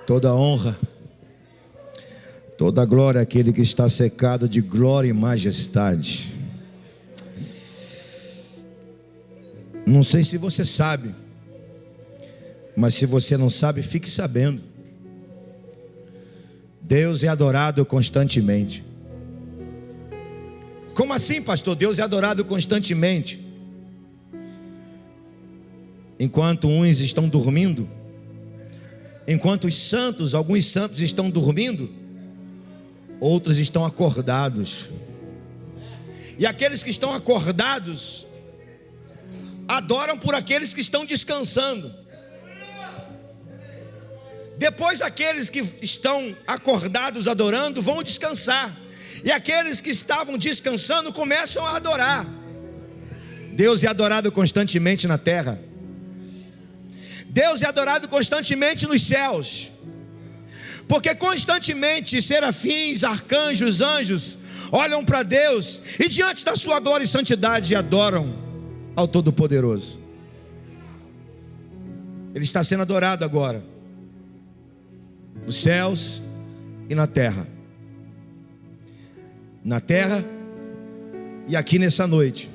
Toda honra, toda glória àquele que está cercado de glória e majestade. Não sei se você sabe, mas se você não sabe, fique sabendo. Deus é adorado constantemente. Como assim, pastor? Deus é adorado constantemente. Enquanto uns estão dormindo, enquanto alguns santos estão dormindo, outros estão acordados. E aqueles que estão acordados adoram por aqueles que estão descansando. Depois aqueles que estão acordados adorando vão descansar. E aqueles que estavam descansando começam a adorar. Deus é adorado constantemente na terra. Deus é adorado constantemente nos céus. Porque constantemente serafins, arcanjos, anjos olham para Deus e diante da sua glória e santidade adoram ao Todo-Poderoso. Ele está sendo adorado agora, nos céus e na terra. Na terra e aqui nessa noite,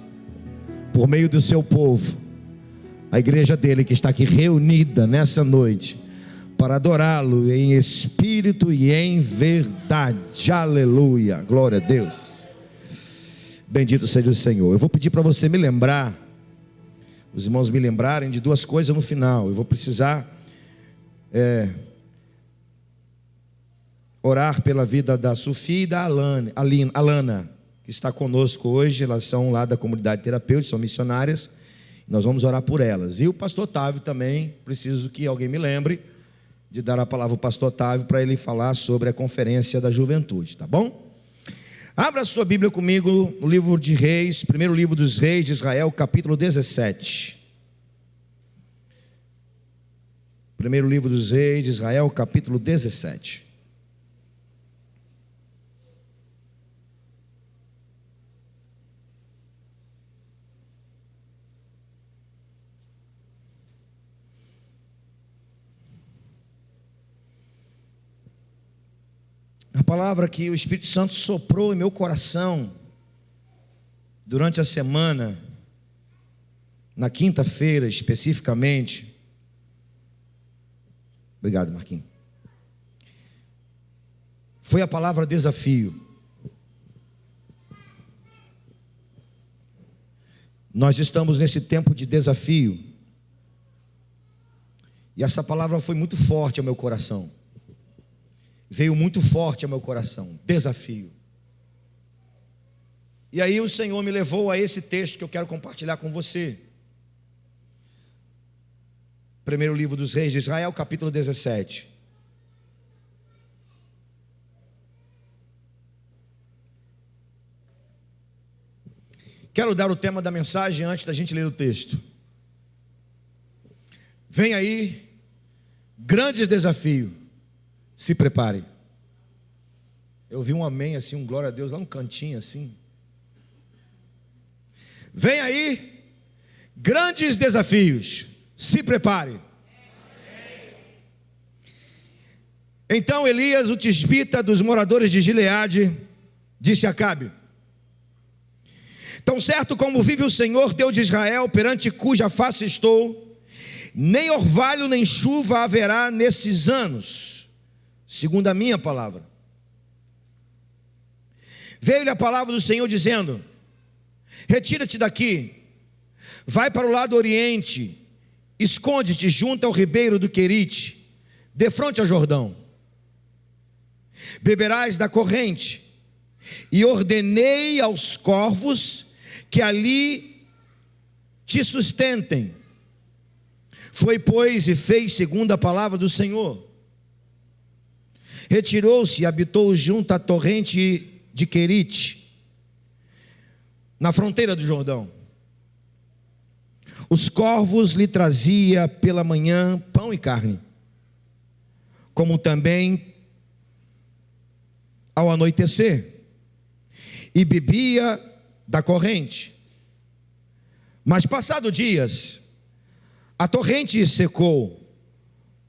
por meio do seu povo, a igreja dele que está aqui reunida nessa noite, para adorá-lo em espírito e em verdade. Aleluia, glória a Deus. Bendito seja o Senhor. Eu vou pedir para você me lembrar, os irmãos me lembrarem de duas coisas no final. Eu vou precisar orar pela vida da Sofia e da Alana, que está conosco hoje. Elas são lá da comunidade terapêutica, são missionárias. Nós vamos orar por elas. E o pastor Otávio também, preciso que alguém me lembre de dar a palavra ao pastor Otávio para ele falar sobre a conferência da juventude, tá bom? Abra sua Bíblia comigo no livro de Reis, primeiro livro dos Reis de Israel, capítulo 17. Primeiro livro dos Reis de Israel, capítulo 17. A palavra que o Espírito Santo soprou em meu coração durante a semana, na quinta-feira especificamente. Obrigado, Marquinhos. Foi a palavra desafio. Nós estamos nesse tempo de desafio. E essa palavra foi muito forte ao meu coração. Veio muito forte ao meu coração, desafio. E aí o Senhor me levou a esse texto que eu quero compartilhar com você. Primeiro livro dos Reis de Israel, capítulo 17. Quero dar o tema da mensagem antes da gente ler o texto. Vem aí, grandes desafios. Se prepare. Eu vi um amém assim, um glória a Deus lá no cantinho assim. Vem aí, grandes desafios. Se prepare. Então Elias, o tisbita dos moradores de Gileade, disse a Acabe: tão certo como vive o Senhor, Deus de Israel, perante cuja face estou, nem orvalho nem chuva haverá nesses anos, segundo a minha palavra. Veio-lhe a palavra do Senhor dizendo: retira-te daqui, vai para o lado oriente, esconde-te junto ao ribeiro do Querite, defronte ao Jordão. Beberás da corrente, e ordenei aos corvos que ali te sustentem. Foi, pois, e fez segundo a palavra do Senhor. Retirou-se e habitou junto à torrente de Querite, na fronteira do Jordão. Os corvos lhe trazia pela manhã pão e carne, como também ao anoitecer, e bebia da corrente. Mas passado dias, a torrente secou,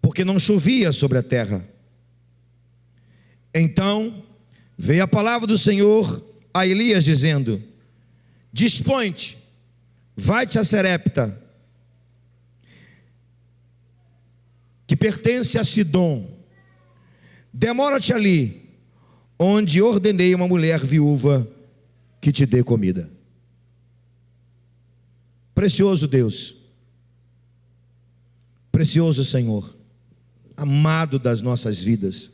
porque não chovia sobre a terra. Então veio a palavra do Senhor a Elias dizendo: dispõe-te, vai-te a Serepta, que pertence a Sidom, demora-te ali, onde ordenei uma mulher viúva que te dê comida. Precioso Deus, precioso Senhor, amado das nossas vidas,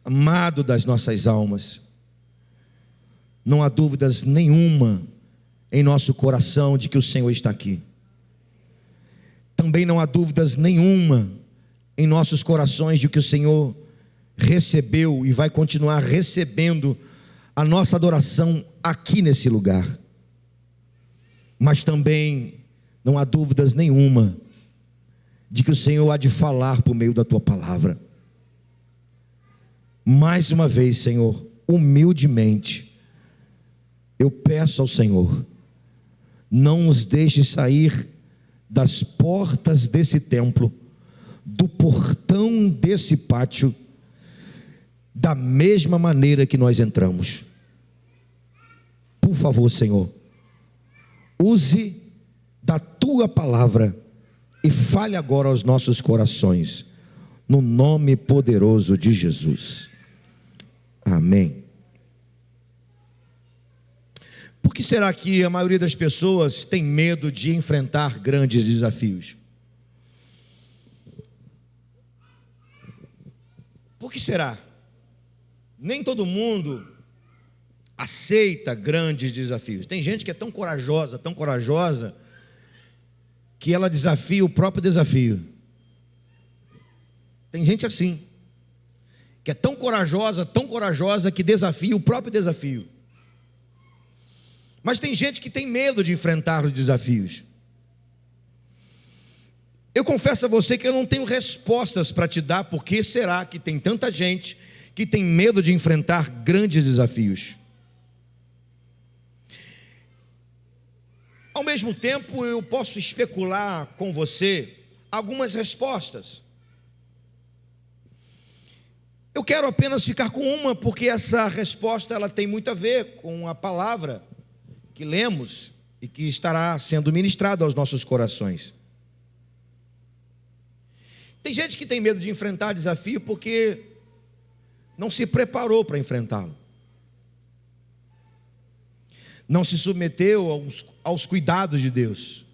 amado das nossas almas, não há dúvidas nenhuma em nosso coração de que o Senhor está aqui. Também não há dúvidas nenhuma em nossos corações de que o Senhor recebeu e vai continuar recebendo a nossa adoração aqui nesse lugar. Mas também não há dúvidas nenhuma de que o Senhor há de falar por meio da tua palavra. Mais uma vez, Senhor, humildemente, eu peço ao Senhor, não nos deixe sair das portas desse templo, do portão desse pátio, da mesma maneira que nós entramos. Por favor, Senhor, use da tua palavra e fale agora aos nossos corações, no nome poderoso de Jesus. Amém. Por que será que a maioria das pessoas tem medo de enfrentar grandes desafios? Por que será? Nem todo mundo aceita grandes desafios. Tem gente que é tão corajosa, que ela desafia o próprio desafio. Tem gente assim, que é tão corajosa que desafia o próprio desafio. Mas tem gente que tem medo de enfrentar os desafios. Eu confesso a você que eu não tenho respostas para te dar. Por que será que tem tanta gente que tem medo de enfrentar grandes desafios? Ao mesmo tempo, eu posso especular com você algumas respostas. Eu quero apenas ficar com uma, porque essa resposta ela tem muito a ver com a palavra que lemos e que estará sendo ministrada aos nossos corações. Tem gente que tem medo de enfrentar desafio porque não se preparou para enfrentá-lo. Não se submeteu aos cuidados de Deus.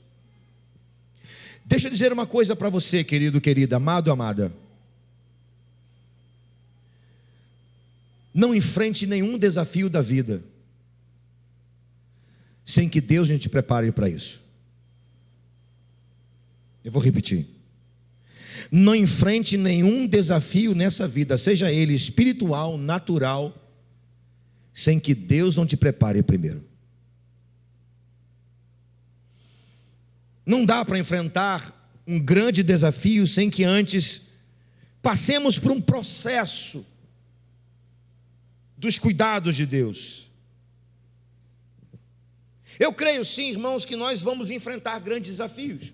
Deixa eu dizer uma coisa para você, querido, querida, amado, amada. Não enfrente nenhum desafio da vida sem que Deus te prepare para isso. Eu vou repetir. Não enfrente nenhum desafio nessa vida, seja ele espiritual, natural, sem que Deus não te prepare primeiro. Não dá para enfrentar um grande desafio sem que antes passemos por um processo dos cuidados de Deus. Eu creio sim, irmãos, que nós vamos enfrentar grandes desafios.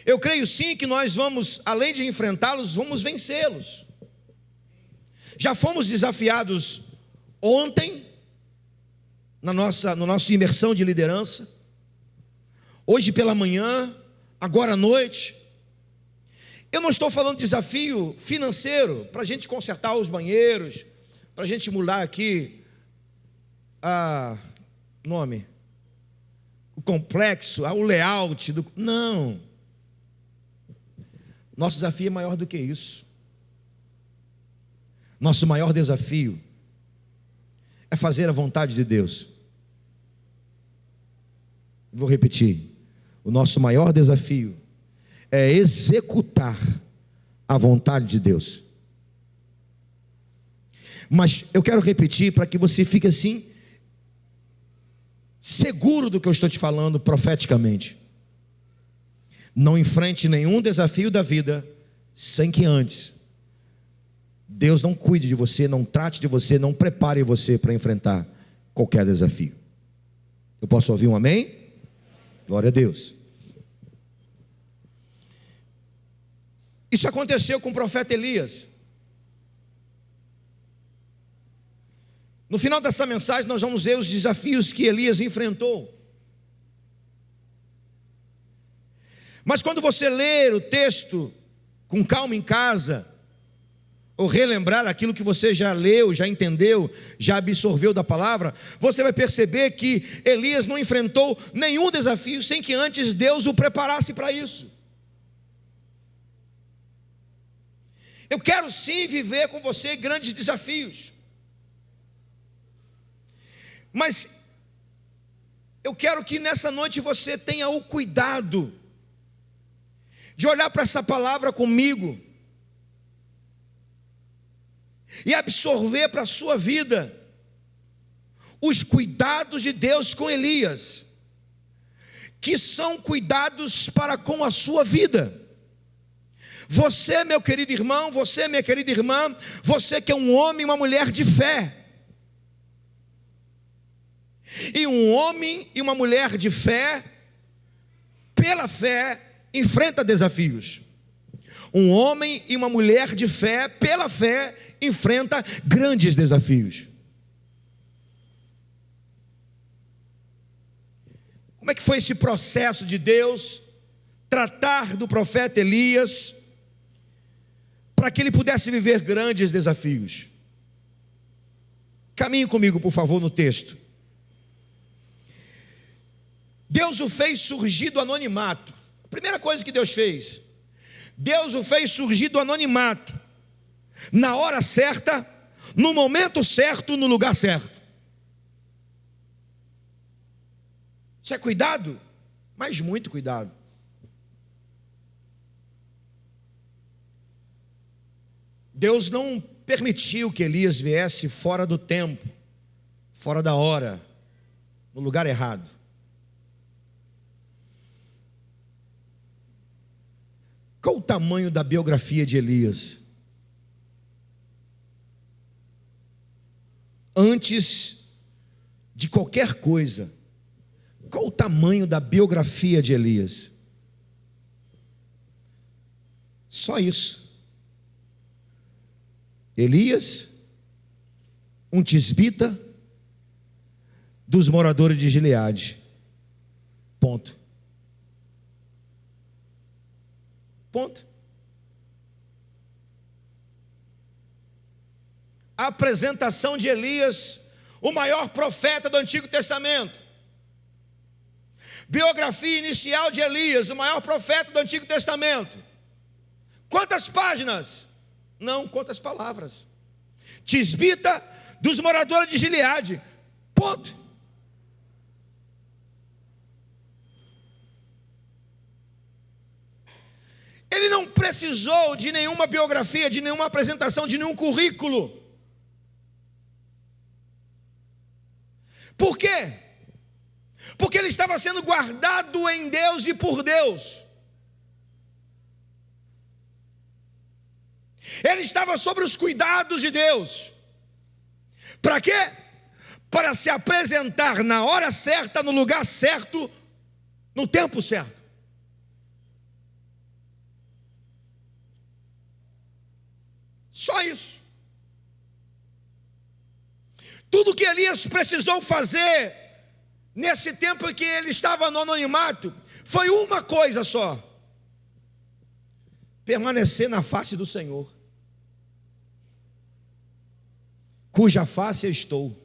Eu creio sim que nós vamos, além de enfrentá-los, vamos vencê-los. Já fomos desafiados ontem, na nossa imersão de liderança, hoje pela manhã, agora à noite. Eu não estou falando de desafio financeiro, para a gente consertar os banheiros, para a gente mudar aqui o complexo, o layout, não. Nosso desafio é maior do que isso. Nosso maior desafio é fazer a vontade de Deus. Vou repetir. O nosso maior desafio é executar a vontade de Deus. Mas eu quero repetir para que você fique assim, seguro do que eu estou te falando profeticamente. Não enfrente nenhum desafio da vida sem que antes Deus não cuide de você, não trate de você, não prepare você para enfrentar qualquer desafio. Eu posso ouvir um amém? Glória a Deus. Isso aconteceu com o profeta Elias. No final dessa mensagem nós vamos ver os desafios que Elias enfrentou. Mas quando você ler o texto com calma em casa, ou relembrar aquilo que você já leu, já entendeu, já absorveu da palavra, você vai perceber que Elias não enfrentou nenhum desafio sem que antes Deus o preparasse para isso. Eu quero sim viver com você grandes desafios, mas eu quero que nessa noite você tenha o cuidado de olhar para essa palavra comigo e absorver para a sua vida os cuidados de Deus com Elias, que são cuidados para com a sua vida. Você, meu querido irmão, você, minha querida irmã, você que é um homem e uma mulher de fé. E um homem e uma mulher de fé, pela fé, enfrenta desafios. Um homem e uma mulher de fé, pela fé, enfrenta grandes desafios. Como é que foi esse processo de Deus tratar do profeta Elias para que ele pudesse viver grandes desafios? Caminhe comigo, por favor, no texto. Deus o fez surgir do anonimato. A primeira coisa que Deus fez, Deus o fez surgir do anonimato, na hora certa, no momento certo, no lugar certo. Isso é cuidado, mas muito cuidado. Deus não permitiu que Elias viesse fora do tempo, fora da hora, no lugar errado. Qual o tamanho da biografia de Elias? Antes de qualquer coisa, qual o tamanho da biografia de Elias? Só isso. Elias, um tisbita dos moradores de Gileade. Ponto. Ponto. A apresentação de Elias, o maior profeta do Antigo Testamento. Biografia inicial de Elias, o maior profeta do Antigo Testamento. Quantas páginas? Não, quantas palavras? Tisbita dos moradores de Gileade. Ponto. Ele não precisou de nenhuma biografia, de nenhuma apresentação, de nenhum currículo. Por quê? Porque ele estava sendo guardado em Deus e por Deus. Ele estava sobre os cuidados de Deus. Para quê? Para se apresentar na hora certa, no lugar certo, no tempo certo. Só isso. Tudo que Elias precisou fazer nesse tempo em que ele estava no anonimato foi uma coisa só: permanecer na face do Senhor, cuja face eu estou.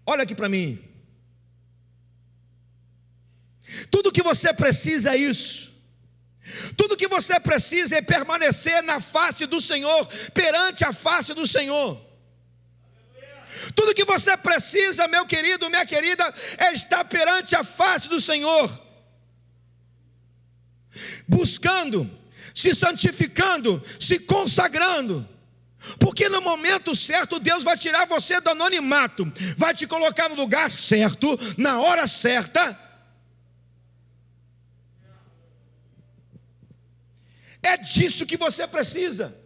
Olha aqui para mim. Tudo que você precisa é isso. Tudo que você precisa é permanecer na face do Senhor, perante a face do Senhor. Tudo que você precisa, meu querido, minha querida, é estar perante a face do Senhor, buscando, se santificando, se consagrando. Porque no momento certo Deus vai tirar você do anonimato, vai te colocar no lugar certo, na hora certa. É disso que você precisa.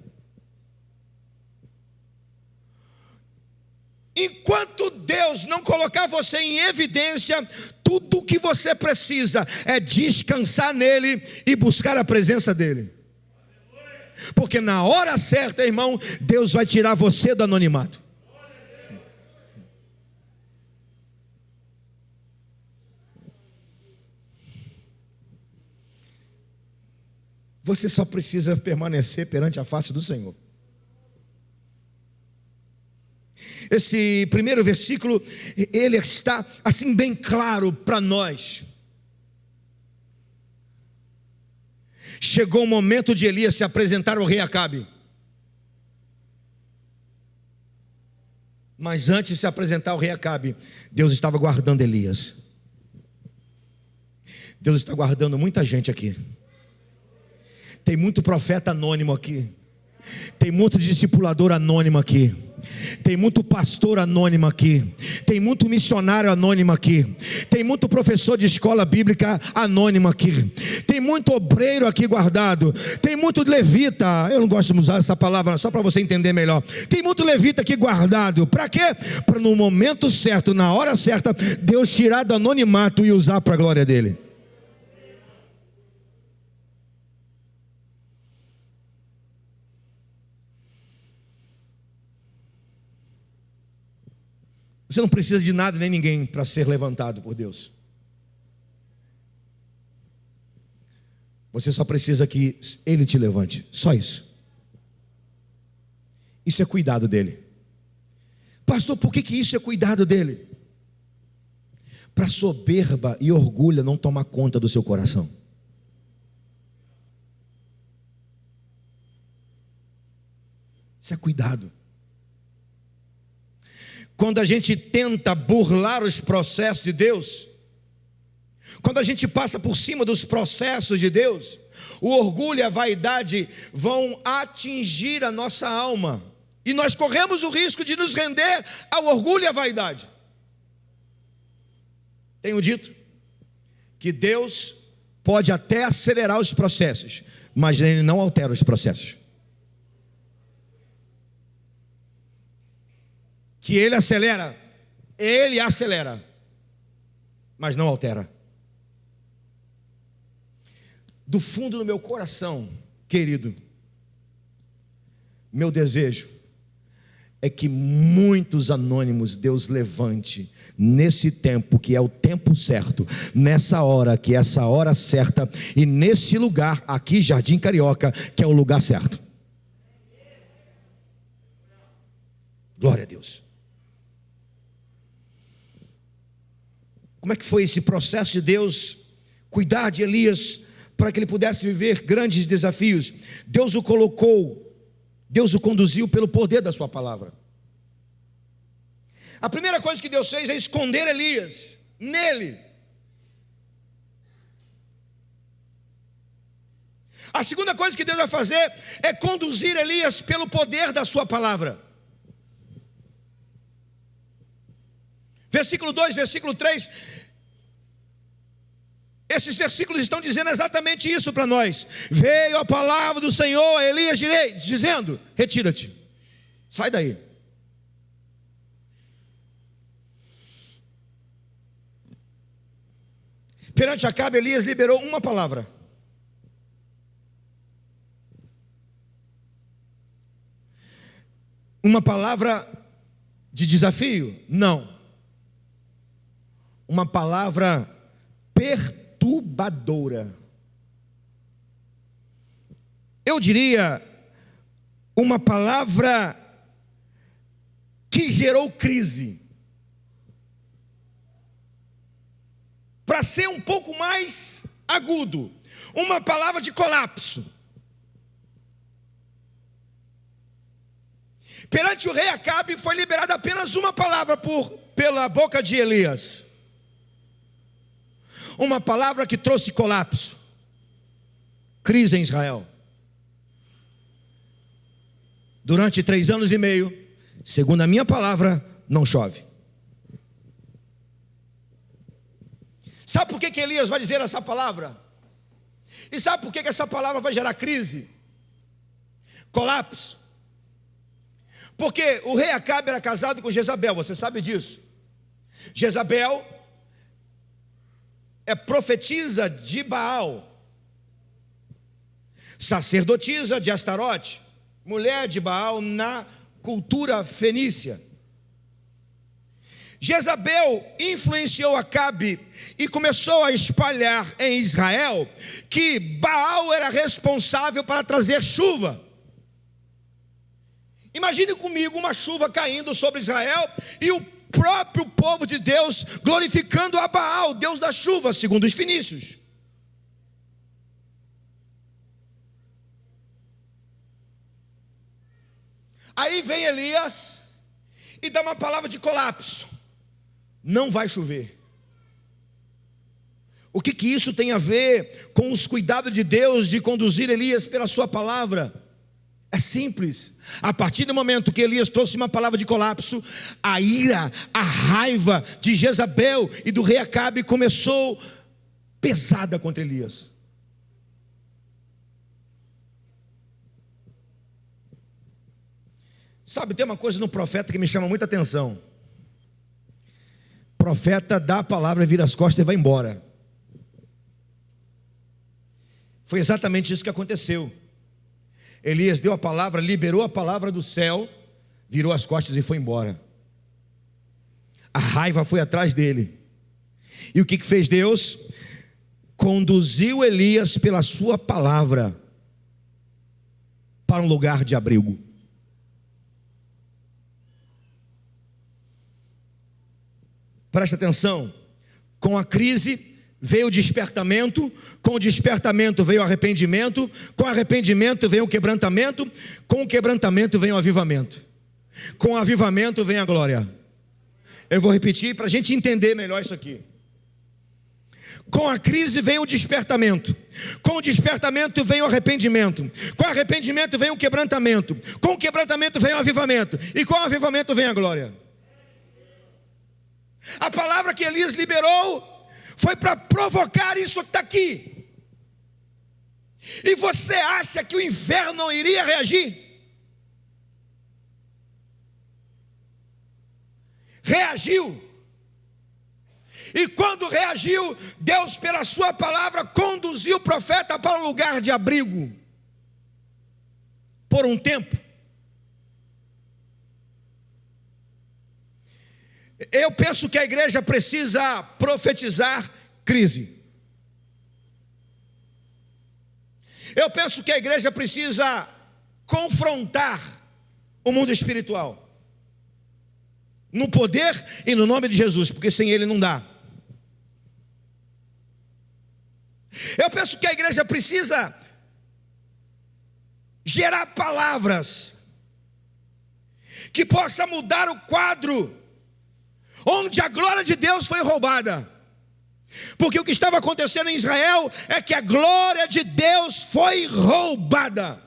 Enquanto Deus não colocar você em evidência, tudo o que você precisa é descansar nele e buscar a presença dele. Porque na hora certa, irmão, Deus vai tirar você do anonimato. Você só precisa permanecer perante a face do Senhor. Esse primeiro versículo, ele está assim bem claro para nós. Chegou o momento de Elias se apresentar ao rei Acabe. Mas antes de se apresentar ao rei Acabe, Deus estava guardando Elias. Deus está guardando muita gente aqui. Tem muito profeta anônimo aqui. Tem muito discipulador anônimo aqui. Tem muito pastor anônimo aqui. Tem muito missionário anônimo aqui. Tem muito professor de escola bíblica anônimo aqui. Tem muito obreiro aqui guardado. Tem muito levita. Eu não gosto de usar essa palavra, só para você entender melhor. Tem muito levita aqui guardado. Para quê? Para no momento certo, na hora certa, Deus tirar do anonimato e usar para a glória dele. Você não precisa de nada nem ninguém para ser levantado por Deus. Você só precisa que Ele te levante. Só isso. Isso é cuidado dele. Pastor, por que isso é cuidado dele? Para soberba e orgulho não tomar conta do seu coração. Isso é cuidado. Quando a gente tenta burlar os processos de Deus, quando a gente passa por cima dos processos de Deus, o orgulho e a vaidade vão atingir a nossa alma, e nós corremos o risco de nos render ao orgulho e à vaidade. Tenho dito que Deus pode até acelerar os processos, mas Ele não altera os processos. Que Ele acelera, mas não altera. Do fundo do meu coração, querido, meu desejo é que muitos anônimos Deus levante nesse tempo que é o tempo certo, nessa hora que é essa hora certa, e nesse lugar aqui, Jardim Carioca, que é o lugar certo. Glória a Deus. Como é que foi esse processo de Deus cuidar de Elias para que ele pudesse viver grandes desafios? Deus o colocou, Deus o conduziu pelo poder da sua palavra. A primeira coisa que Deus fez é esconder Elias nele. A segunda coisa que Deus vai fazer é conduzir Elias pelo poder da sua palavra. Versículo 2, versículo 3. Esses versículos estão dizendo exatamente isso para nós. Veio a palavra do Senhor a Elias dizendo: retira-te, sai daí. Perante Acabe, Elias liberou uma palavra. Uma palavra de desafio? Não. Uma palavra perturbadora. Eu diria, uma palavra que gerou crise. Para ser um pouco mais agudo, uma palavra de colapso. Perante o rei Acabe foi liberada apenas uma palavra pela boca de Elias. Uma palavra que trouxe colapso, crise em Israel. Durante 3 anos e meio, segundo a minha palavra, não chove. Sabe por que Elias vai dizer essa palavra? E sabe por que essa palavra vai gerar crise? Colapso. Porque o rei Acabe era casado com Jezabel, você sabe disso. Jezabel profetisa de Baal, sacerdotisa de Astarote, mulher de Baal na cultura fenícia. Jezabel influenciou Acabe e começou a espalhar em Israel que Baal era responsável para trazer chuva. Imagine comigo uma chuva caindo sobre Israel e o próprio povo de Deus glorificando a Baal, Deus da chuva, segundo os fenícios. Aí vem Elias e dá uma palavra de colapso: não vai chover. O que isso tem a ver com os cuidados de Deus de conduzir Elias pela sua palavra? É simples. A partir do momento que Elias trouxe uma palavra de colapso, a ira, a raiva de Jezabel e do rei Acabe começou pesada contra Elias. Sabe, tem uma coisa no profeta que me chama muita atenção. O profeta dá a palavra, vira as costas e vai embora. Foi exatamente isso que aconteceu. Elias deu a palavra, liberou a palavra do céu, virou as costas e foi embora. A raiva foi atrás dele. E o que fez Deus? Conduziu Elias pela sua palavra para um lugar de abrigo. Presta atenção. Com a crise veio o despertamento, com o despertamento veio o arrependimento, com o arrependimento veio o quebrantamento, com o quebrantamento veio o avivamento, com o avivamento vem a glória. Eu vou repetir para a gente entender melhor isso aqui. Com a crise vem o despertamento, com o despertamento vem o arrependimento, com o arrependimento vem o quebrantamento, com o quebrantamento vem o avivamento, e com o avivamento vem a glória. A palavra que Elias liberou foi para provocar isso que está aqui. E você acha que o inferno não iria reagir? Reagiu. E quando reagiu, Deus, pela sua palavra, conduziu o profeta para um lugar de abrigo por um tempo. Eu penso que a igreja precisa profetizar crise. Eu penso que a igreja precisa confrontar o mundo espiritual, no poder e no nome de Jesus, porque sem ele não dá. Eu penso que a igreja precisa gerar palavras que possa mudar o quadro onde a glória de Deus foi roubada. Porque o que estava acontecendo em Israel é que a glória de Deus foi roubada.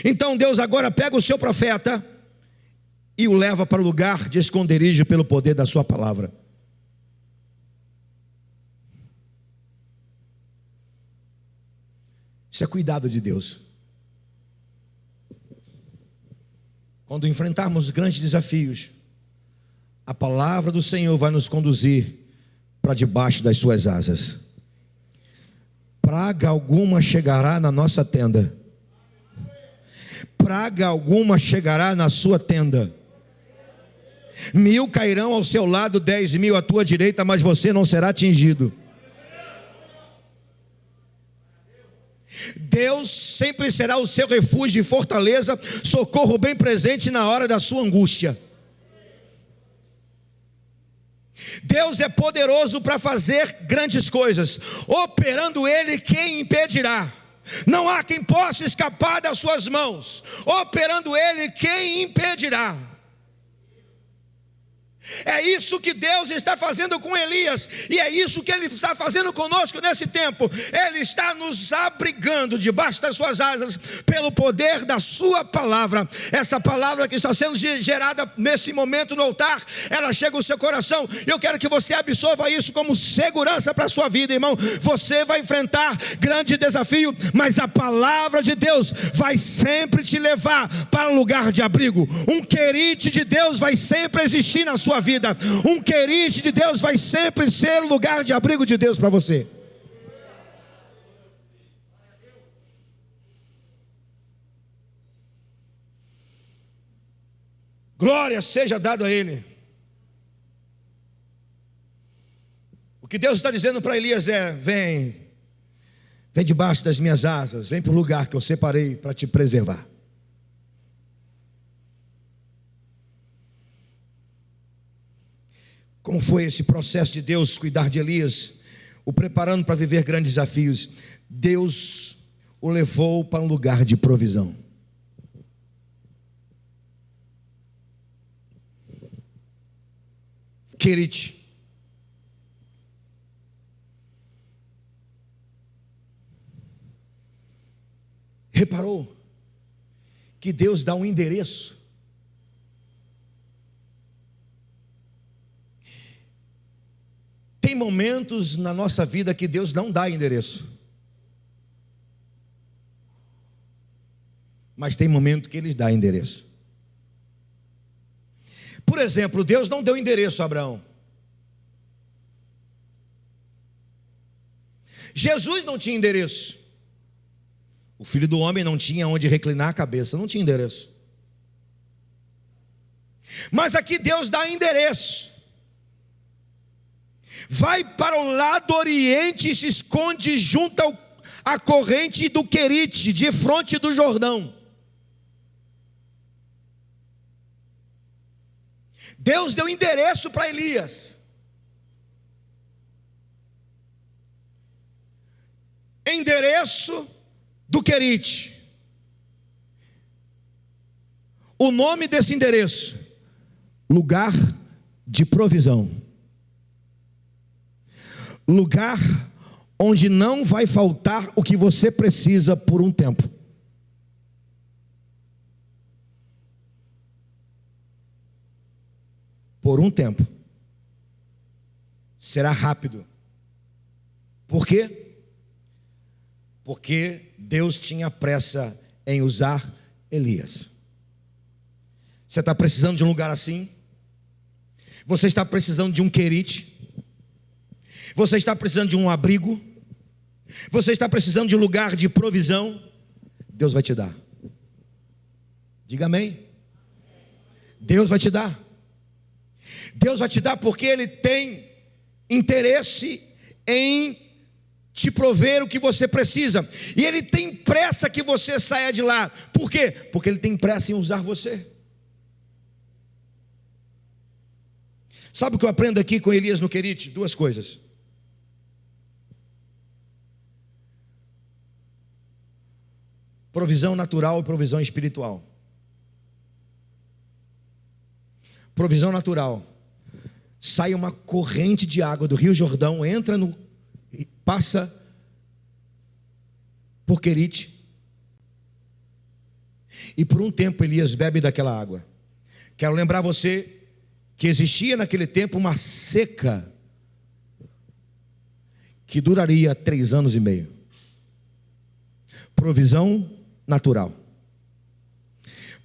Então Deus agora pega o seu profeta e o leva para o lugar de esconderijo pelo poder da sua palavra. Isso é cuidado de Deus. Quando enfrentarmos grandes desafios, a palavra do Senhor vai nos conduzir para debaixo das suas asas. Praga alguma chegará na nossa tenda. Praga alguma chegará na sua tenda. 1000 cairão ao seu lado, 10.000 à tua direita, mas você não será atingido. Deus sempre será o seu refúgio e fortaleza, socorro bem presente na hora da sua angústia. Deus é poderoso para fazer grandes coisas. Operando Ele, quem impedirá? Não há quem possa escapar das suas mãos. Operando Ele, quem impedirá? É isso que Deus está fazendo com Elias, e é isso que Ele está fazendo conosco nesse tempo. Ele está nos abrigando debaixo das suas asas, pelo poder da sua palavra. Essa palavra que está sendo gerada nesse momento no altar, ela chega ao seu coração. Eu quero que você absorva isso como segurança para a sua vida, irmão. Você vai enfrentar grande desafio, mas a palavra de Deus vai sempre te levar para um lugar de abrigo. Um querite de Deus vai sempre existir na sua sua vida. Um querite de Deus vai sempre ser o lugar de abrigo de Deus para você. Glória seja dada a Ele. O que Deus está dizendo para Elias é: vem debaixo das minhas asas, vem para o lugar que eu separei para te preservar. Como foi esse processo de Deus cuidar de Elias, o preparando para viver grandes desafios? Deus o levou para um lugar de provisão. Querite. Reparou que Deus dá um endereço? Tem momentos na nossa vida que Deus não dá endereço, mas tem momento que Ele dá endereço. Por exemplo, Deus não deu endereço a Abraão. Jesus não tinha endereço. O Filho do Homem não tinha onde reclinar a cabeça, não tinha endereço. Mas aqui Deus dá endereço. Vai para o lado oriente e se esconde junto à corrente do Querite, de fronte do Jordão. Deus deu endereço para Elias. Endereço do Querite. O nome desse endereço: lugar de provisão. Lugar onde não vai faltar o que você precisa por um tempo. Por um tempo. Será rápido. Por quê? Porque Deus tinha pressa em usar Elias. Você está precisando de um lugar assim? Você está precisando de um querite? Você está precisando de um abrigo? Você está precisando de um lugar de provisão? Deus vai te dar. Diga amém. Deus vai te dar. Deus vai te dar porque Ele tem interesse em te prover o que você precisa. E Ele tem pressa que você saia de lá. Por quê? Porque Ele tem pressa em usar você. Sabe o que eu aprendo aqui com Elias no Querite? Duas coisas. Provisão natural e provisão espiritual. Provisão natural. Sai uma corrente de água do Rio Jordão, entra no, passa por Querite, e por um tempo Elias bebe daquela água. Quero lembrar você que existia naquele tempo uma seca que duraria 3 anos e meio. Provisão natural.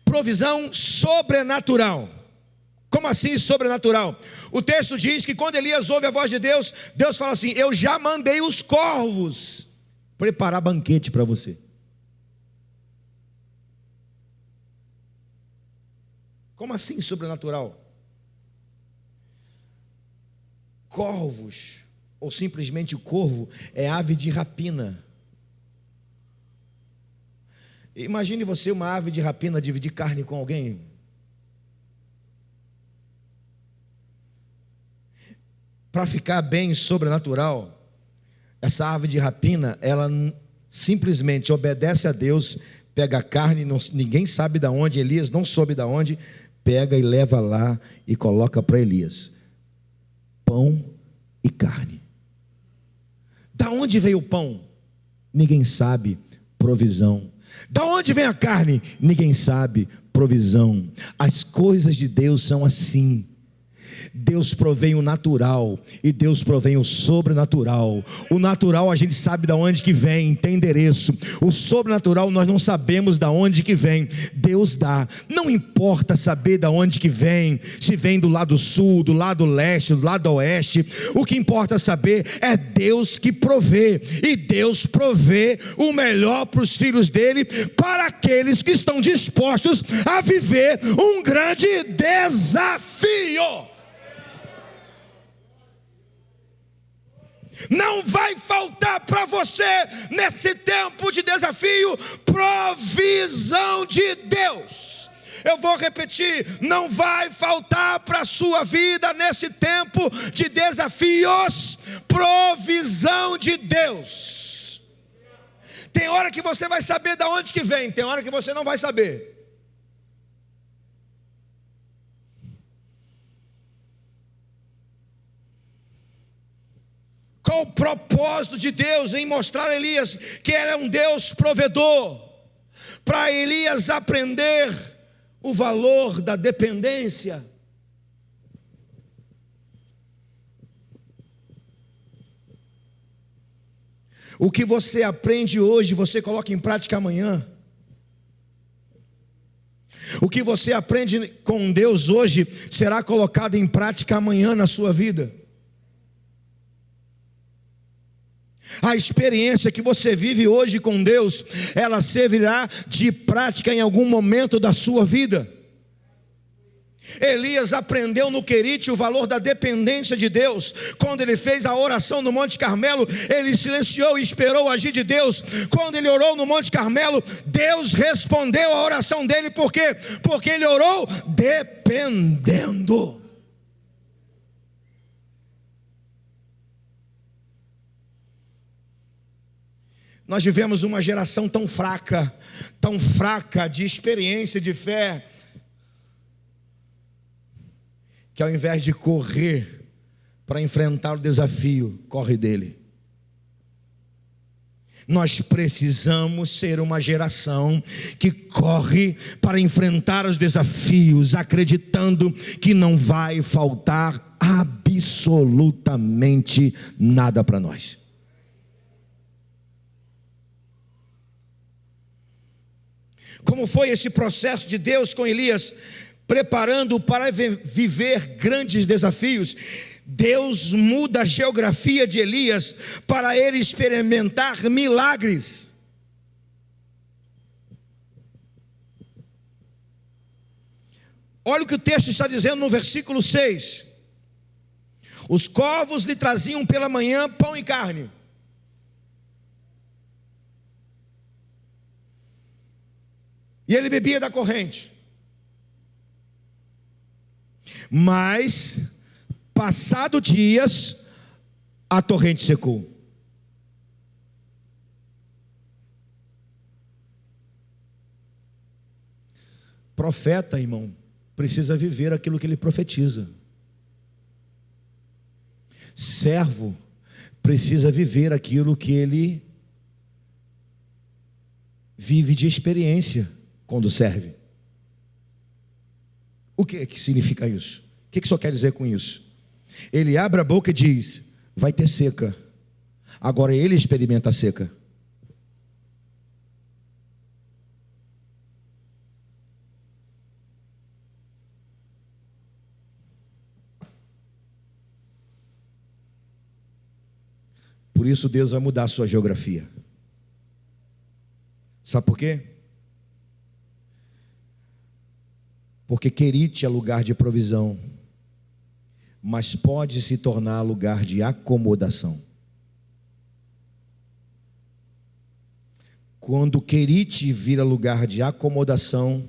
Provisão sobrenatural. Como assim sobrenatural? O texto diz que quando Elias ouve a voz de Deus, Deus fala assim: eu já mandei os corvos preparar banquete para você. Como assim sobrenatural? Corvos, ou simplesmente o corvo, é ave de rapina. Imagine você, uma ave de rapina, dividir carne com alguém. Para ficar bem sobrenatural, essa ave de rapina, ela simplesmente obedece a Deus, pega a carne, ninguém sabe de onde, Elias não soube de onde, pega e leva lá e coloca para Elias. Pão e carne. Da onde veio o pão? Ninguém sabe. Provisão. Da onde vem a carne? Ninguém sabe. Provisão. As coisas de Deus são assim. Deus provém o natural e Deus provém o sobrenatural. O natural a gente sabe de onde que vem, tem endereço. O sobrenatural nós não sabemos de onde que vem. Deus dá. Não importa saber de onde que vem, se vem do lado sul, do lado leste, do lado oeste. O que importa saber é Deus que provê. E Deus provê o melhor para os filhos dele, para aqueles que estão dispostos a viver um grande desafio. Não vai faltar para você, nesse tempo de desafio, provisão de Deus. Eu vou repetir: não vai faltar para a sua vida, nesse tempo de desafios, provisão de Deus. Tem hora que você vai saber de onde que vem, tem hora que você não vai saber. Qual o propósito de Deus em mostrar a Elias que ele é um Deus provedor? Para Elias aprender o valor da dependência. O que você aprende hoje, você coloca em prática amanhã. O que você aprende com Deus hoje, será colocado em prática amanhã na sua vida. A experiência que você vive hoje com Deus, ela servirá de prática em algum momento da sua vida. Elias aprendeu no Querite o valor da dependência de Deus. Quando ele fez a oração no Monte Carmelo, ele silenciou e esperou o agir de Deus. Quando ele orou no Monte Carmelo, Deus respondeu a oração dele. Por quê? Porque ele orou dependendo. Nós vivemos uma geração tão fraca de experiência, de fé, que ao invés de correr para enfrentar o desafio, corre dele. Nós precisamos ser uma geração que corre para enfrentar os desafios, acreditando que não vai faltar absolutamente nada para nós. Como foi esse processo de Deus com Elias, preparando-o para viver grandes desafios? Deus muda a geografia de Elias para ele experimentar milagres. Olha o que o texto está dizendo no versículo 6. Os corvos lhe traziam pela manhã pão e carne. E ele bebia da corrente. Mas, passado dias, a torrente secou. Profeta, irmão, precisa viver aquilo que ele profetiza. Servo precisa viver aquilo que ele vive de experiência quando serve. O que significa isso? O que o senhor quer dizer com isso? Ele abre a boca e diz: vai ter seca. Agora ele experimenta a seca. Por isso Deus vai mudar a sua geografia. Sabe por quê? Porque Querite é lugar de provisão, mas pode se tornar lugar de acomodação. Quando Querite vira lugar de acomodação,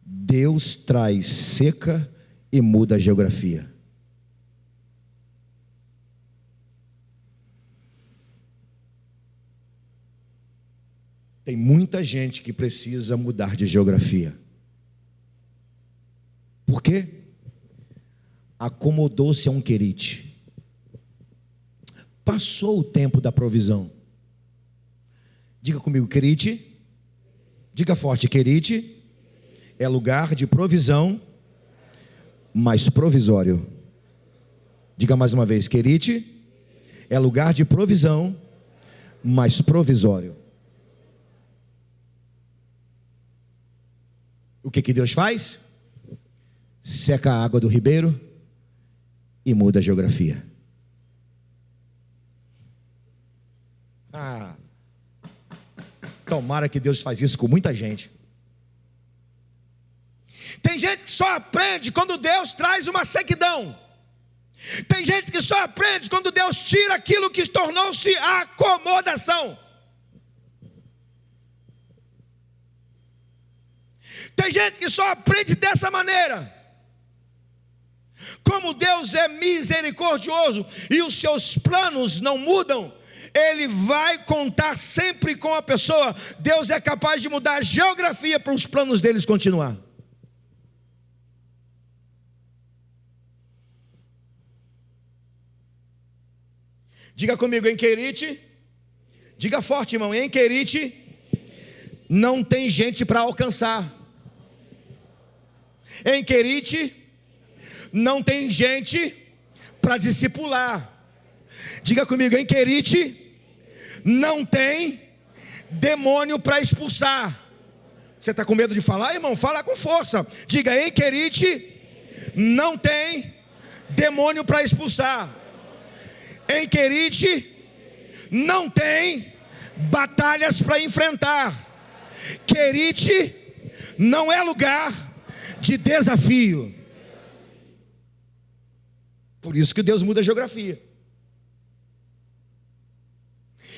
Deus traz seca e muda a geografia. Tem muita gente que precisa mudar de geografia. Por quê? Acomodou-se a um Querite. Passou o tempo da provisão. Diga comigo, Querite. Diga forte, Querite é lugar de provisão, mas provisório. Diga mais uma vez: Querite é lugar de provisão, mas provisório. O que Deus faz? Seca a água do ribeiro e muda a geografia. Tomara que Deus faz isso com muita gente. Tem gente que só aprende quando Deus traz uma sequidão. Tem gente que só aprende quando Deus tira aquilo que tornou-se acomodação. Tem gente que só aprende dessa maneira. Como Deus é misericordioso e os seus planos não mudam, Ele vai contar sempre com a pessoa. Deus é capaz de mudar a geografia para os planos deles continuar. Diga comigo: em Querite, diga forte, irmão, em Querite não tem gente para alcançar. Em Querite não tem gente para discipular. Diga comigo: em Querite não tem demônio para expulsar. Você está com medo de falar, irmão? Fala com força. Diga: em Querite não tem demônio para expulsar. Em Querite não tem batalhas para enfrentar. Querite não é lugar de desafio. Por isso que Deus muda a geografia.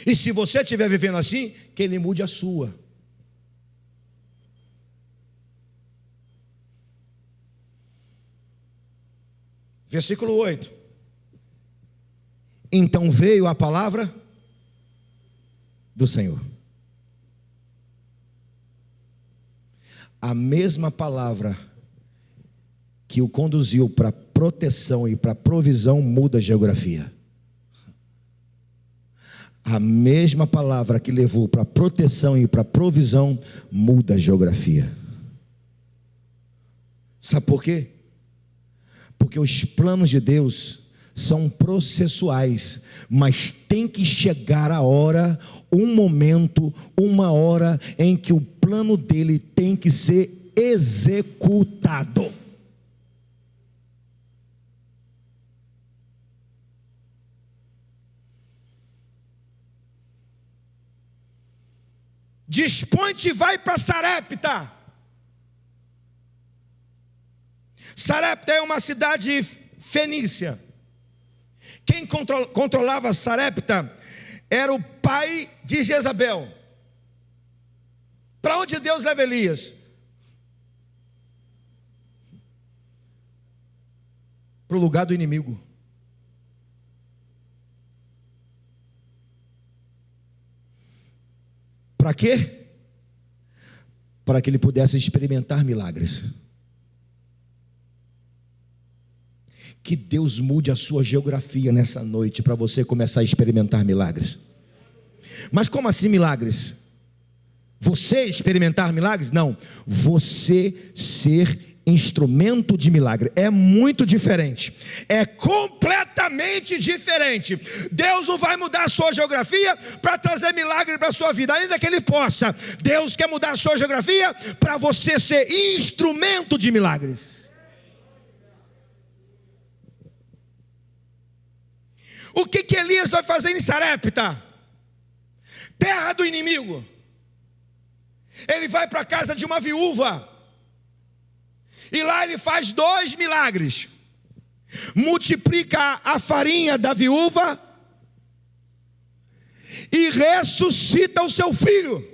E se você estiver vivendo assim, que Ele mude a sua. Versículo 8. Então veio a palavra do Senhor. A mesma palavra que o conduziu para proteção e para provisão muda a geografia. A mesma palavra que levou para proteção e para provisão muda a geografia. Sabe por quê? Porque os planos de Deus são processuais, mas tem que chegar a hora, um momento, uma hora em que o plano dele tem que ser executado. Dispõe-te e vai para Sarepta. Sarepta é uma cidade fenícia. Quem controlava Sarepta era o pai de Jezabel. Para onde Deus leva Elias? Para o lugar do inimigo. Para quê? Para que ele pudesse experimentar milagres. Que Deus mude a sua geografia nessa noite para você começar a experimentar milagres. Mas como assim milagres? Você experimentar milagres? Não, você ser instrumento de milagre. É muito diferente. É completamente diferente. Deus não vai mudar a sua geografia para trazer milagre para a sua vida, ainda que Ele possa. Deus quer mudar a sua geografia para você ser instrumento de milagres. O que Elias vai fazer em Sarepta? Terra do inimigo. Ele vai para a casa de uma viúva. E lá ele faz 2 milagres. Multiplica a farinha da viúva e ressuscita o seu filho.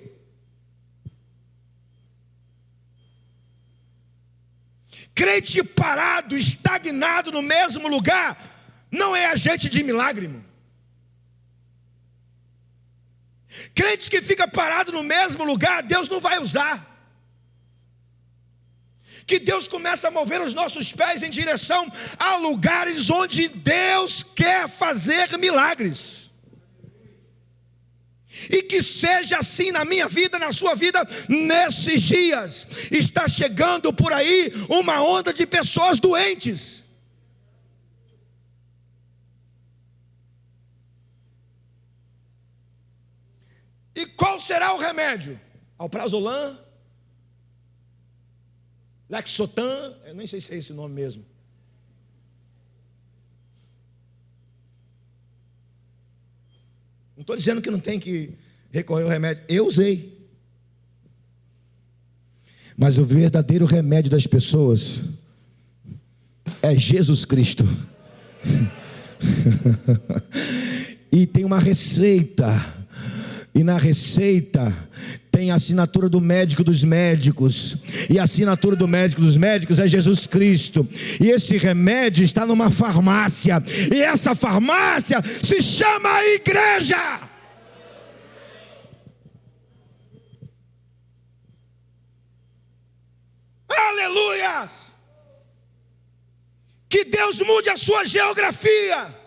Crente parado, estagnado no mesmo lugar, não é agente de milagre, irmão. Crente que fica parado no mesmo lugar, Deus não vai usar. Que Deus comece a mover os nossos pés em direção a lugares onde Deus quer fazer milagres. E que seja assim na minha vida, na sua vida, nesses dias. Está chegando por aí uma onda de pessoas doentes. E qual será o remédio? Alprazolam? Lexotan? Eu nem sei se é esse nome mesmo. Não estou dizendo que não tem que recorrer ao remédio. Eu usei. Mas o verdadeiro remédio das pessoas é Jesus Cristo. E tem uma receita. E na receita tem a assinatura do médico dos médicos. E a assinatura do médico dos médicos é Jesus Cristo. E esse remédio está numa farmácia. E essa farmácia se chama igreja. Aleluias! Que Deus mude a sua geografia.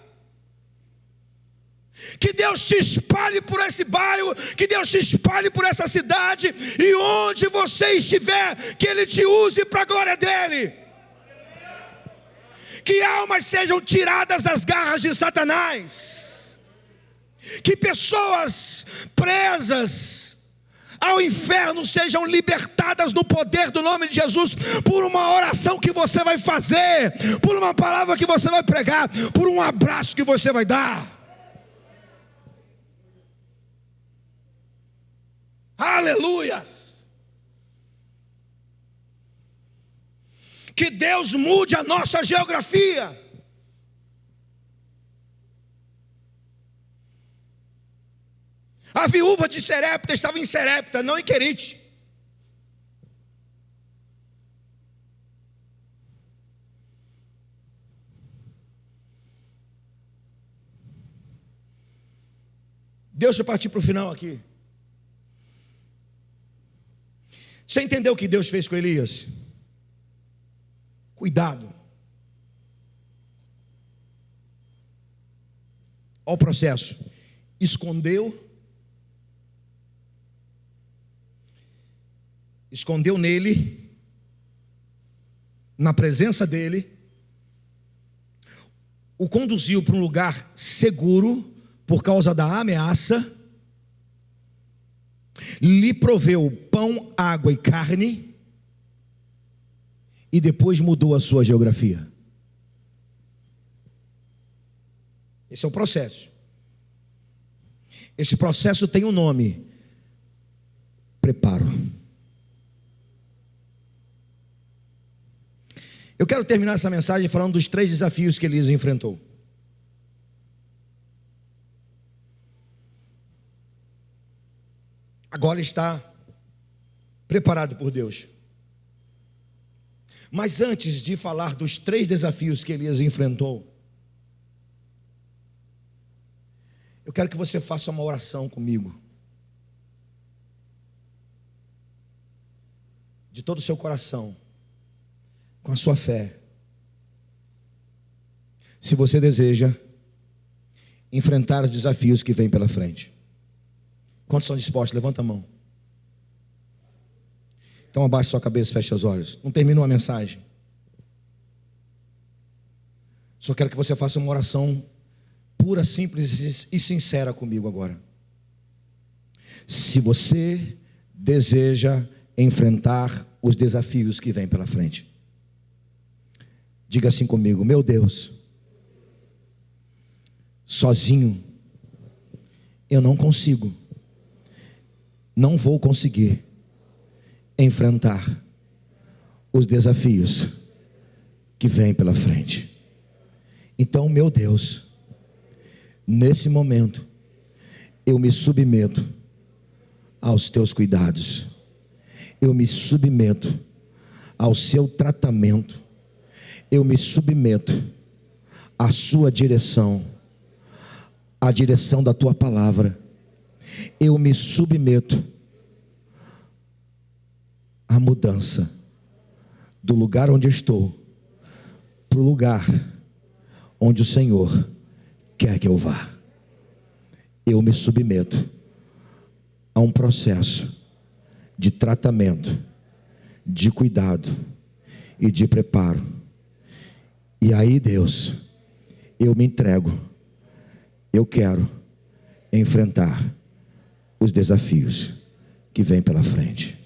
Que Deus te espalhe por esse bairro, que Deus te espalhe por essa cidade, e onde você estiver, que Ele te use para a glória dEle. Que almas sejam tiradas das garras de Satanás. Que pessoas presas ao inferno sejam libertadas no poder do nome de Jesus, por uma oração que você vai fazer, por uma palavra que você vai pregar, por um abraço que você vai dar. Aleluia! Que Deus mude a nossa geografia. A viúva de Serepta estava em Serepta, não em Querite. Deixa eu partir para o final aqui. Você entendeu o que Deus fez com Elias? Cuidado. Olha o processo. Escondeu nele, na presença dele, o conduziu para um lugar seguro por causa da ameaça, lhe proveu pão, água e carne, e depois mudou a sua geografia. Esse é o processo. Esse processo tem um nome: preparo. Eu quero terminar essa mensagem falando dos 3 desafios que Elias enfrentou. Agora está preparado por Deus. Mas antes de falar dos 3 desafios que Elias enfrentou, eu quero que você faça uma oração comigo. De todo o seu coração, com a sua fé. Se você deseja enfrentar os desafios que vêm pela frente. Quantos estão dispostos? Levanta a mão. Então abaixe sua cabeça e feche os olhos. Não terminou a mensagem. Só quero que você faça uma oração pura, simples e sincera comigo agora. Se você deseja enfrentar os desafios que vêm pela frente, diga assim comigo: meu Deus, sozinho eu não consigo, não vou conseguir enfrentar os desafios que vêm pela frente. Então, meu Deus, nesse momento eu me submeto aos teus cuidados, eu me submeto ao seu tratamento, eu me submeto à sua direção, à direção da tua palavra. Eu me submeto à mudança do lugar onde estou para o lugar onde o Senhor quer que eu vá. Eu me submeto há um processo de tratamento, de cuidado e de preparo. E aí, Deus, eu me entrego, eu quero enfrentar os desafios que vêm pela frente.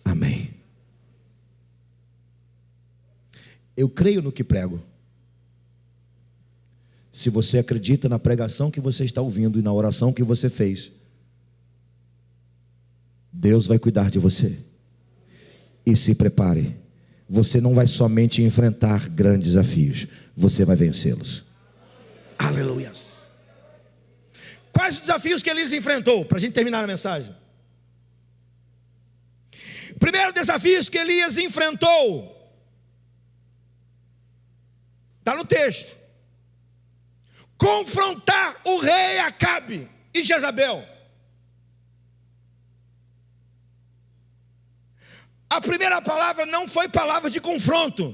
Amém. Eu creio no que prego. Se você acredita na pregação que você está ouvindo e na oração que você fez, Deus vai cuidar de você. E se prepare. Você não vai somente enfrentar grandes desafios, você vai vencê-los. Aleluia. Quais os desafios que Elias enfrentou? Para a gente terminar a mensagem. Primeiro desafio que Elias enfrentou, está no texto: confrontar o rei Acabe e Jezabel. A primeira palavra não foi palavra de confronto.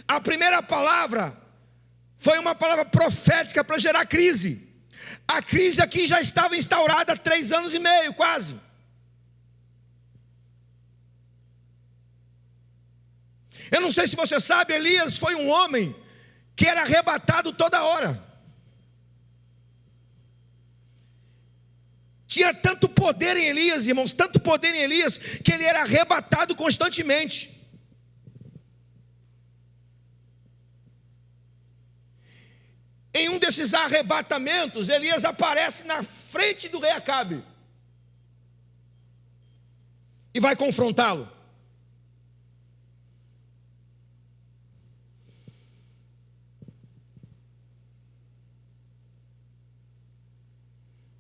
A primeira palavra foi uma palavra profética para gerar crise. A crise aqui já estava instaurada há 3 anos e meio, quase. Eu não sei se você sabe, Elias foi um homem que era arrebatado toda hora. Tinha tanto poder em Elias, irmãos, tanto poder em Elias, que ele era arrebatado constantemente. Em um desses arrebatamentos, Elias aparece na frente do rei Acabe e vai confrontá-lo.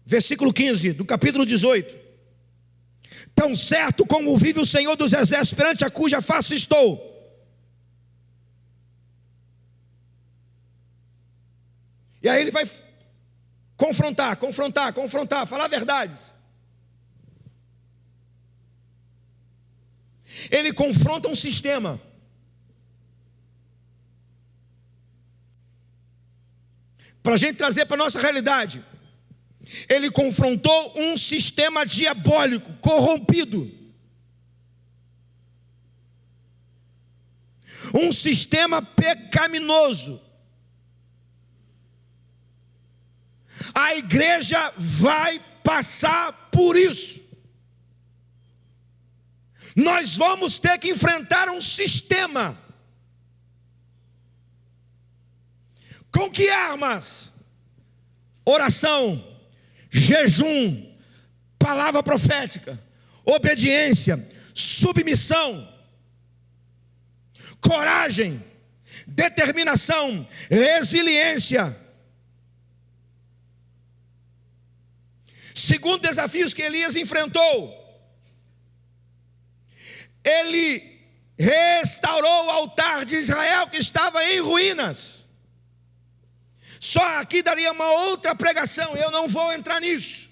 Versículo 15 do capítulo 18: tão certo como vive o Senhor dos exércitos, perante a cuja face estou. E aí ele vai confrontar, falar verdades. Ele confronta um sistema. Para a gente trazer para a nossa realidade, ele confrontou um sistema diabólico, corrompido. Um sistema pecaminoso. A igreja vai passar por isso. Nós vamos ter que enfrentar um sistema. Com que armas? Oração, jejum, palavra profética, obediência, submissão, coragem, determinação, resiliência. Segundo desafio que Elias enfrentou, ele restaurou o altar de Israel que estava em ruínas. Só aqui daria uma outra pregação, eu não vou entrar nisso.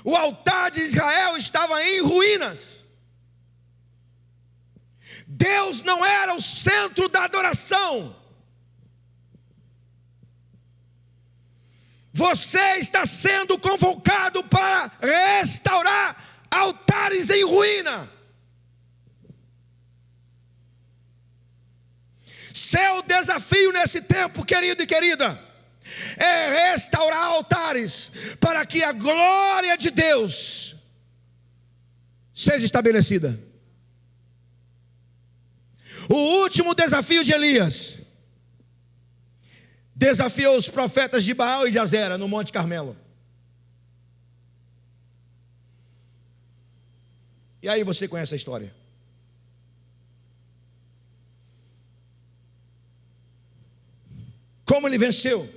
O altar de Israel estava em ruínas. Deus não era o centro da adoração. Você está sendo convocado para restaurar altares em ruína. Seu desafio nesse tempo, querido e querida, é restaurar altares para que a glória de Deus seja estabelecida. O último desafio de Elias desafiou os profetas de Baal e de Azera no Monte Carmelo. E aí você conhece a história. Como ele venceu?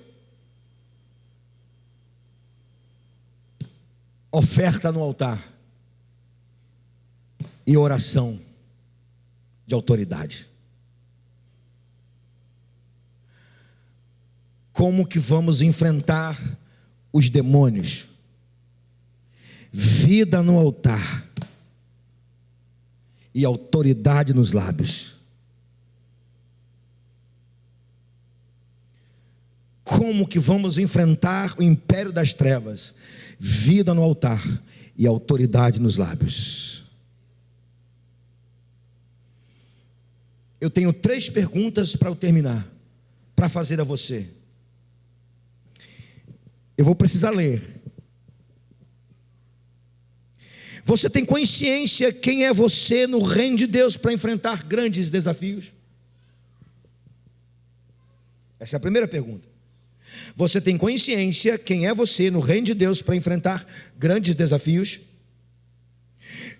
Oferta no altar e oração de autoridade. Como que vamos enfrentar os demônios? Vida no altar e autoridade nos lábios. como que vamos enfrentar o império das trevas? Vida no altar e autoridade nos lábios. Eu tenho 3 perguntas para eu terminar, para fazer a você. Eu vou precisar ler. Você tem consciência quem é você no reino de Deus para enfrentar grandes desafios? Essa é a primeira pergunta. Você tem consciência quem é você no reino de Deus para enfrentar grandes desafios?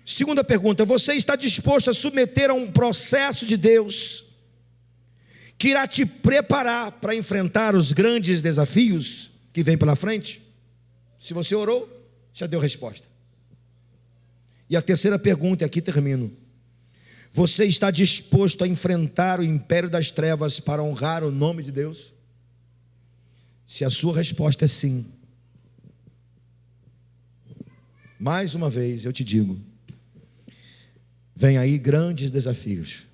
Segunda pergunta, você está disposto a submeter a um processo de Deus que irá te preparar para enfrentar os grandes desafios que vêm pela frente? Se você orou, já deu resposta. E a terceira pergunta, e aqui termino: você está disposto a enfrentar o império das trevas para honrar o nome de Deus? Se a sua resposta é sim, mais uma vez eu te digo, vem aí grandes desafios,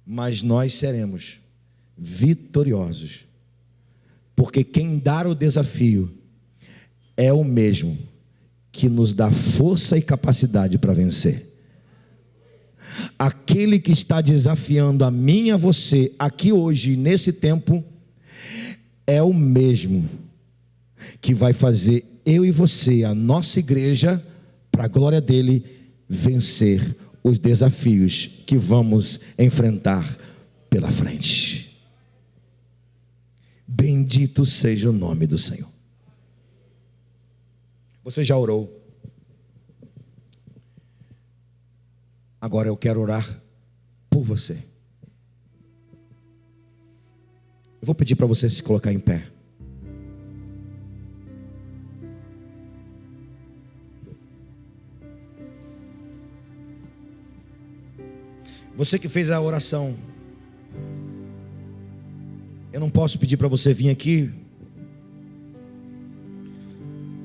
mas nós seremos vitoriosos, porque quem dá o desafio é o mesmo que nos dá força e capacidade para vencer. Aquele que está desafiando a mim e a você aqui hoje, nesse tempo, é o mesmo que vai fazer eu e você, a nossa igreja, para a glória dele, vencer os desafios que vamos enfrentar pela frente. Bendito seja o nome do Senhor. Você já orou? Agora eu quero orar por você. Eu vou pedir para você se colocar em pé. Você que fez a oração, eu não posso pedir para você vir aqui,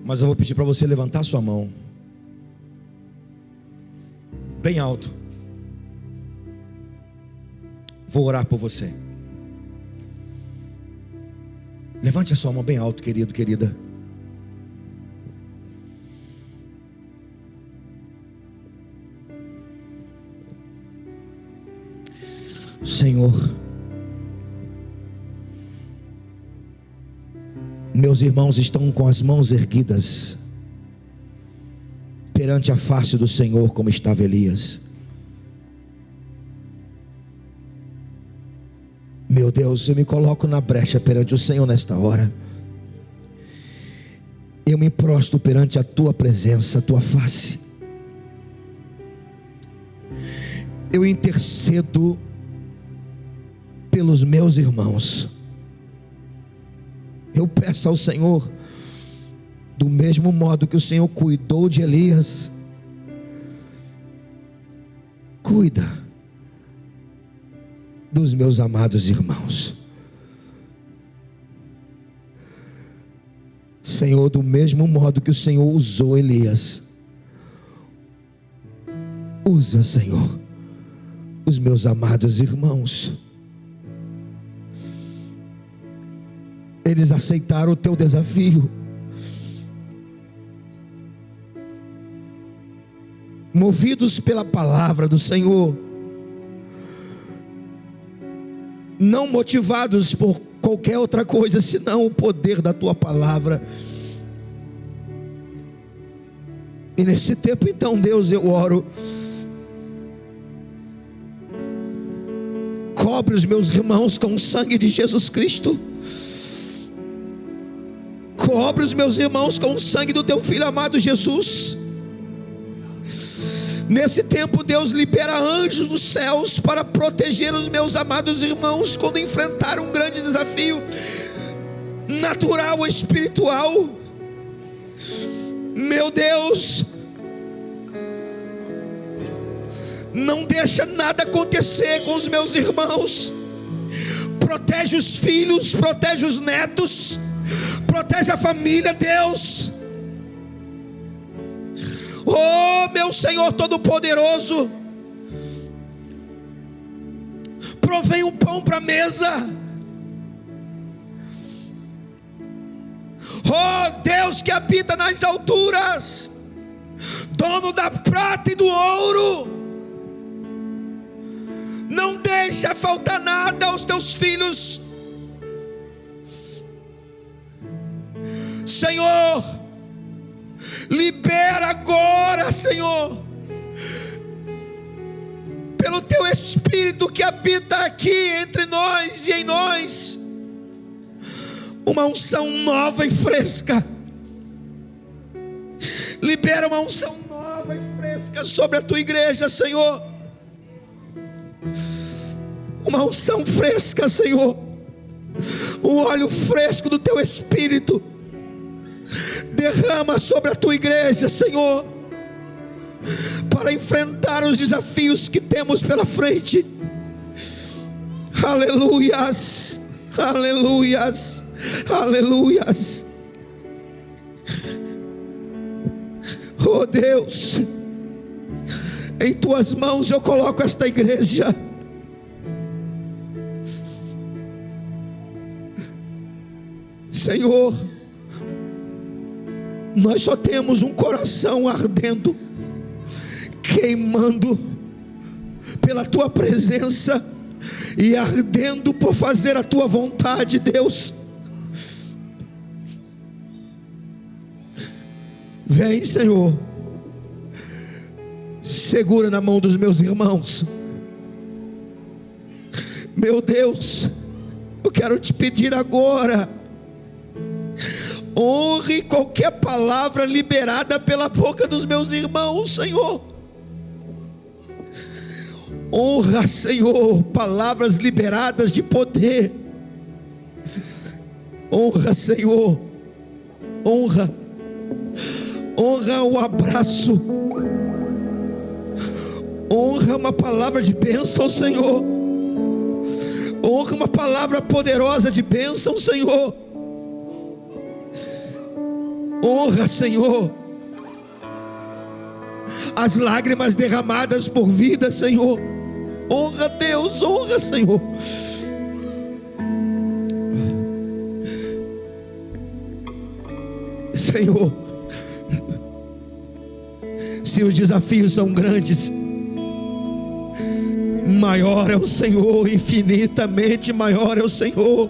mas eu vou pedir para você levantar sua mão bem alto. Vou orar por você. Levante a sua mão bem alto, querido, querida. Senhor, meus irmãos estão com as mãos erguidas perante a face do Senhor, como estava Elias. Meu Deus, eu me coloco na brecha perante o Senhor nesta hora. Eu me prostro perante a tua presença, a tua face. Eu intercedo pelos meus irmãos. Eu peço ao Senhor, do mesmo modo que o Senhor cuidou de Elias, cuida dos meus amados irmãos. Senhor, do mesmo modo que o Senhor usou Elias, usa, Senhor, os meus amados irmãos. Eles aceitaram o teu desafio, movidos pela palavra do Senhor, não motivados por qualquer outra coisa senão o poder da tua palavra. E nesse tempo então, Deus, eu oro, cobre os meus irmãos com o sangue de Jesus Cristo. Cobre os meus irmãos com o sangue do teu filho amado Jesus. Nesse tempo, Deus, libera anjos dos céus para proteger os meus amados irmãos quando enfrentar um grande desafio natural ou espiritual. Meu Deus, não deixa nada acontecer com os meus irmãos. Protege os filhos, protege os netos, protege a família, Deus. Oh, meu Senhor Todo-Poderoso, provém um pão para a mesa, Deus que habita nas alturas, dono da prata e do ouro, não deixa faltar nada aos teus filhos. Senhor, libera agora, Senhor, pelo teu Espírito que habita aqui entre nós e em nós, uma unção nova e fresca. Libera uma unção nova e fresca sobre a tua igreja, Senhor. Uma unção fresca, Senhor. Um óleo fresco do teu Espírito derrama sobre a tua igreja, Senhor, para enfrentar os desafios que temos pela frente. Aleluias, aleluias, aleluias. Oh Deus, em tuas mãos eu coloco esta igreja. Senhor, nós só temos um coração ardendo, queimando pela tua presença e ardendo por fazer a tua vontade, Deus. Vem, Senhor, segura na mão dos meus irmãos. Meu Deus, eu quero te pedir agora, honre qualquer palavra liberada pela boca dos meus irmãos, Senhor. Honra, Senhor, palavras liberadas de poder. Honra, Senhor, honra o abraço, honra uma palavra de bênção, Senhor. Honra uma palavra poderosa de bênção, Senhor. Honra, Senhor, as lágrimas derramadas por vida, Senhor. Honra, Deus, honra, Senhor. Senhor, se os desafios são grandes, maior é o Senhor, infinitamente maior é o Senhor,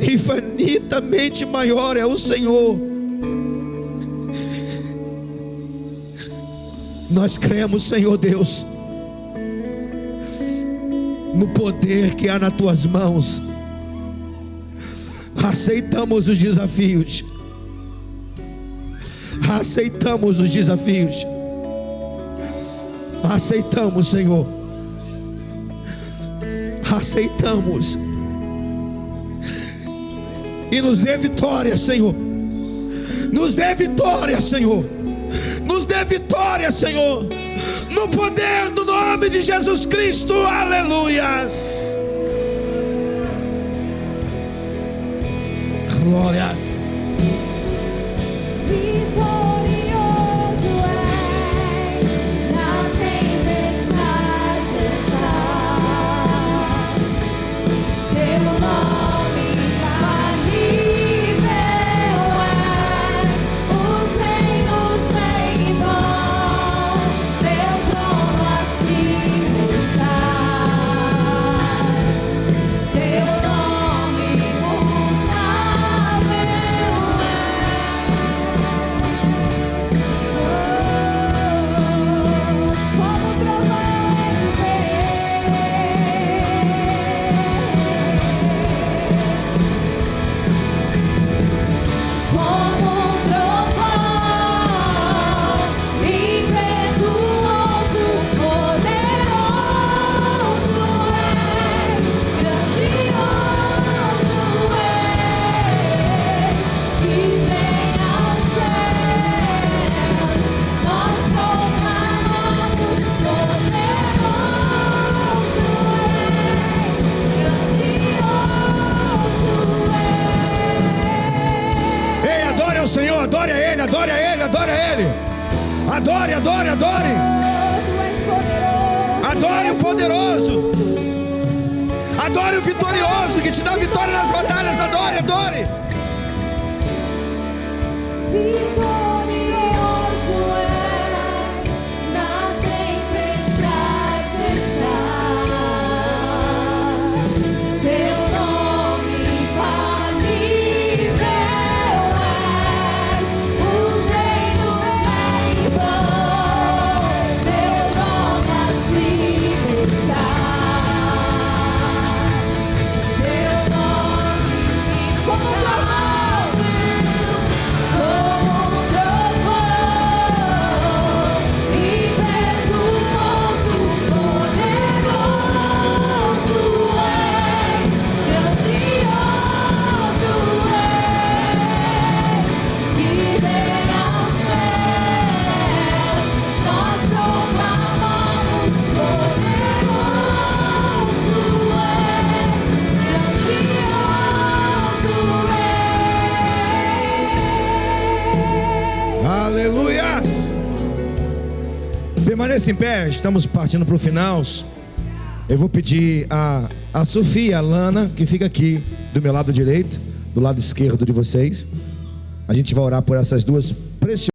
infinitamente maior é o Senhor. Nós cremos, Senhor Deus, no poder que há nas tuas mãos. Aceitamos os desafios. Aceitamos os desafios. Aceitamos, Senhor. Aceitamos. E nos dê vitória, Senhor. Nos dê vitória, Senhor. Nos dê vitória, Senhor, no poder do nome de Jesus Cristo. Aleluias. Glórias. Adore a Ele, adore a Ele, adore a Ele. Adore, adore, adore. Adore o poderoso. Adore o vitorioso que te dá vitória nas batalhas. Adore, adore. Aleluias! Permaneça em pé, estamos partindo para o final. Eu vou pedir a Sofia e a Lana, que fica aqui do meu lado direito, do lado esquerdo de vocês. A gente vai orar por essas duas preciosas.